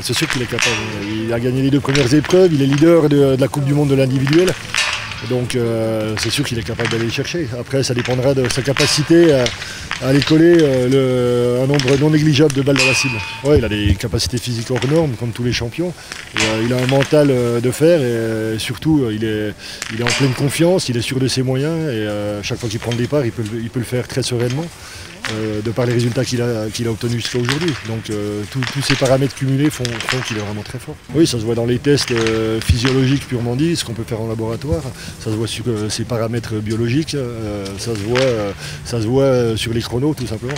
C'est sûr qu'il est capable. Il a gagné les 2 premières épreuves, il est leader de la Coupe du Monde de l'individuel. Donc c'est sûr qu'il est capable d'aller le chercher. Après, ça dépendra de sa capacité à aller coller un nombre non négligeable de balles dans la cible. Ouais, il a des capacités physiques hors normes, comme tous les champions. Et, il a un mental de fer et surtout, il est en pleine confiance, il est sûr de ses moyens. Et chaque fois qu'il prend le départ, il peut le faire très sereinement. De par les résultats qu'il a obtenus jusqu'à aujourd'hui. Donc tous ces paramètres cumulés font qu'il est vraiment très fort. Oui, ça se voit dans les tests physiologiques purement dit, ce qu'on peut faire en laboratoire. Ça se voit sur ses paramètres biologiques, ça se voit sur les chronos tout simplement.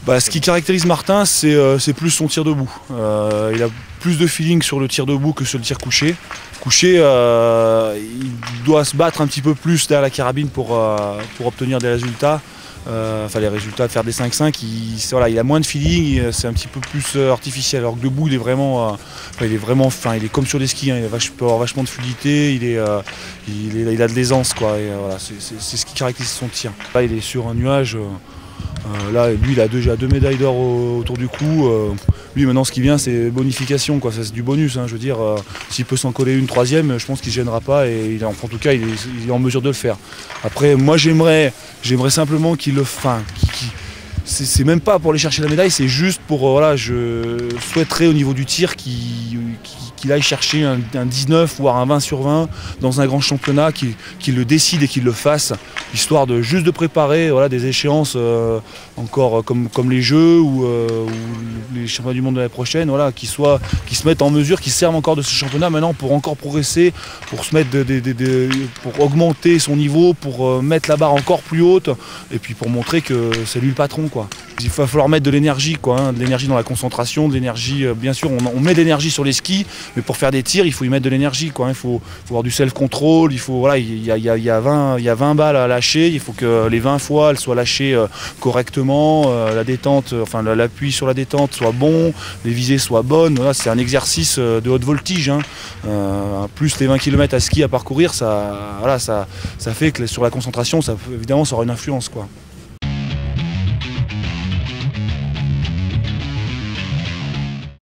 Ce qui caractérise Martin, c'est plus son tir debout. Il a plus de feeling sur le tir debout que sur le tir couché. Couché, il doit se battre un petit peu plus derrière la carabine pour obtenir des résultats. Les résultats de faire des 5-5, il a moins de feeling, c'est un petit peu plus artificiel. Alors que debout, il est comme sur des skis, hein, il peut avoir vachement de fluidité, il a de l'aisance, quoi. C'est ce qui caractérise son tir. Là, il est sur un nuage. Là, lui, il a déjà 2 médailles d'or autour du cou. Lui, maintenant, ce qui vient, c'est bonification, quoi. Ça, c'est du bonus, hein. Je veux dire, s'il peut s'en coller une 3e, je pense qu'il ne se gênera pas. Et en tout cas, il est en mesure de le faire. Après, moi, j'aimerais simplement qu'il le fasse. C'est même pas pour aller chercher la médaille, c'est juste pour, je souhaiterais au niveau du tir qu'il aille chercher un 19 voire un 20 sur 20 dans un grand championnat, qu'il le décide et qu'il le fasse, histoire de juste de préparer des échéances encore comme les Jeux ou les championnats du monde de l'année prochaine, qui se mettent en mesure, qui servent encore de ce championnat maintenant pour encore progresser, pour se mettre pour augmenter son niveau, pour mettre la barre encore plus haute et puis pour montrer que c'est lui le patron, quoi. Il va falloir mettre de l'énergie, de l'énergie dans la concentration, de l'énergie, bien sûr on met de l'énergie sur les skis, mais pour faire des tirs il faut y mettre de l'énergie, quoi. Il faut avoir du self-control, il y a 20 balles à lâcher, il faut que les 20 fois elles soient lâchées correctement, la détente, l'appui sur la détente soit bon, les visées soient bonnes. C'est un exercice de haute voltige, hein. Plus les 20 km à ski à parcourir, ça fait que sur la concentration, évidemment ça aura une influence, quoi.